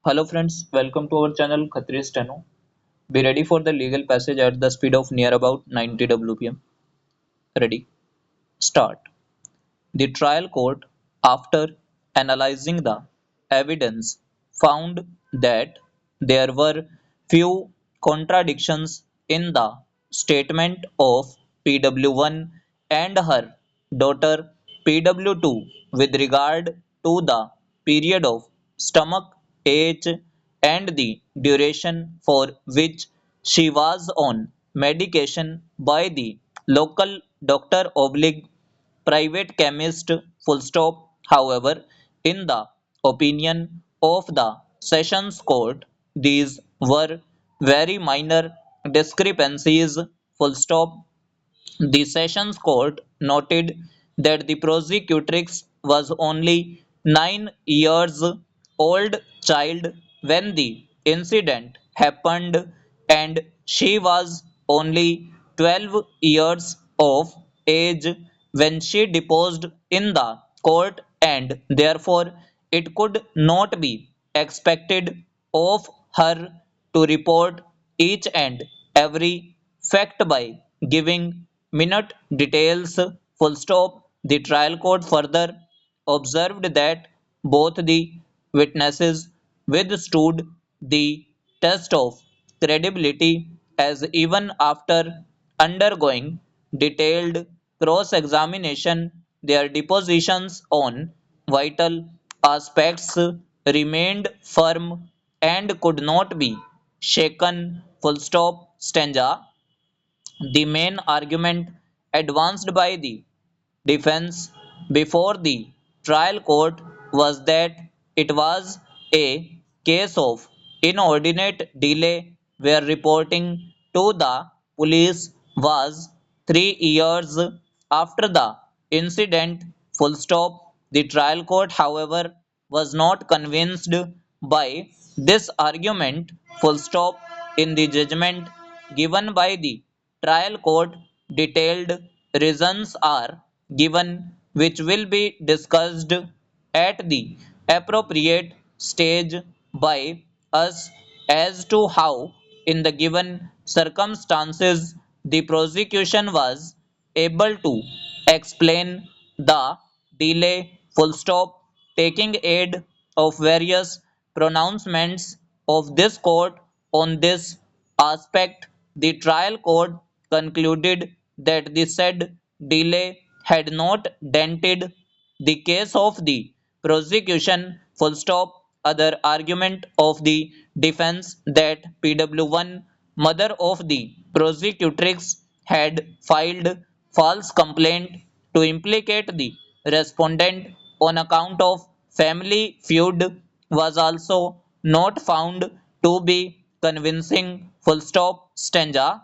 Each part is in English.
Hello friends, welcome to our channel Khatri Steno. Be ready for the legal passage at the speed of near about 90 WPM. Ready? Start. The trial court, after analyzing the evidence, found that there were few contradictions in the statement of PW1 and her daughter PW2 with regard to the period of stomach age and the duration for which she was on medication by the local doctor oblique private chemist full stop. However, in the opinion of the sessions court, these were very minor discrepancies full stop. The Sessions Court noted that the prosecutrix was only 9 years old child when the incident happened and she was only 12 years of age when she deposed in the court, and therefore it could not be expected of her to report each and every fact by giving minute details full stop. The trial court further observed that both the witnesses withstood the test of credibility, as even after undergoing detailed cross-examination, their depositions on vital aspects remained firm and could not be shaken. Full stop. Stanza. The main argument advanced by the defense before the trial court was that it was a case of inordinate delay where reporting to the police was 3 years after the incident. Full stop. The trial court, however, was not convinced by this argument. Full stop. In the judgment given by the trial court, detailed reasons are given which will be discussed at the appropriate stage by us as to how, in the given circumstances, the prosecution was able to explain the delay. Full stop. Taking aid of various pronouncements of this court on this aspect, the trial court concluded that the said delay had not dented the case of the prosecution. Full stop. Other argument of the defense that PW1, mother of the prosecutrix, had filed false complaint to implicate the respondent on account of family feud was also not found to be convincing. Full stop. Stanza.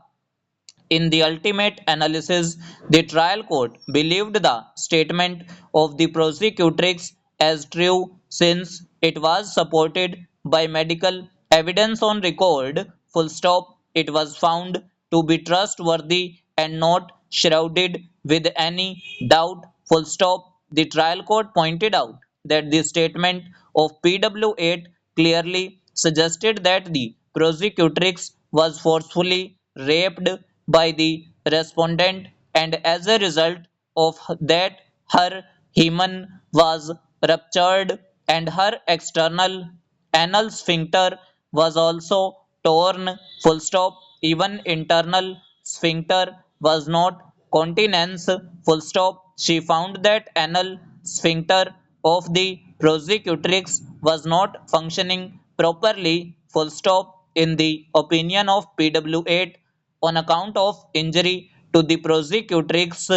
In the ultimate analysis, the trial court believed the statement of the prosecutrix as true since it was supported by medical evidence on record. Full stop. It was found to be trustworthy and not shrouded with any doubt. Full stop. The trial court pointed out that the statement of PW8 clearly suggested that the prosecutrix was forcefully raped by the respondent, and as a result of that her hymen was ruptured and her external anal sphincter was also torn. Full stop. Even internal sphincter was not continence. Full stop. She found that anal sphincter of the prosecutrix was not functioning properly. Full stop. In the opinion of PW8, on account of injury to the prosecutrix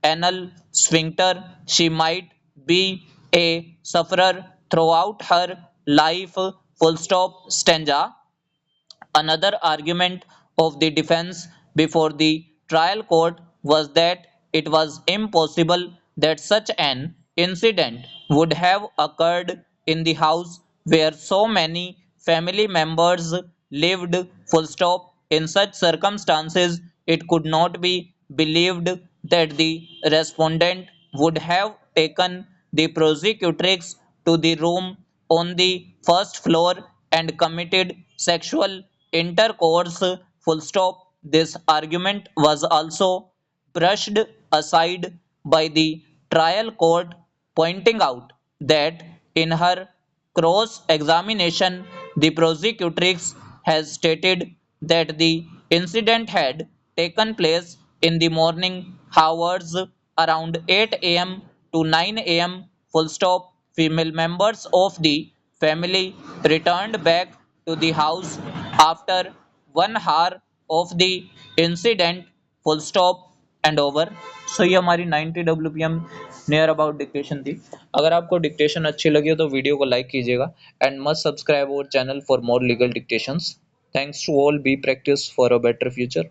anal sphincter, she might be a sufferer throughout her life. Full stop. Stanza. Another argument of the defense before the trial court was that it was impossible that such an incident would have occurred in the house where so many family members lived. Full stop. In such circumstances, it could not be believed that the respondent would have taken the prosecutrix to the room on the first floor and committed sexual intercourse, full stop. This argument was also brushed aside by the trial court, pointing out that in her cross examination, the prosecutrix has stated that the incident had taken place in the morning hours around 8 a.m. to 9 a.m. full stop. Female members of the family returned back to the house after 1 hour of the incident full stop and over. So ये हमारी 90 WPM near about dictation थी। अगर आपको dictation अच्छी लगी हो तो video को लाइक कीजिएगा and must subscribe our channel for more legal dictations. Thanks to all, be practice for a better future.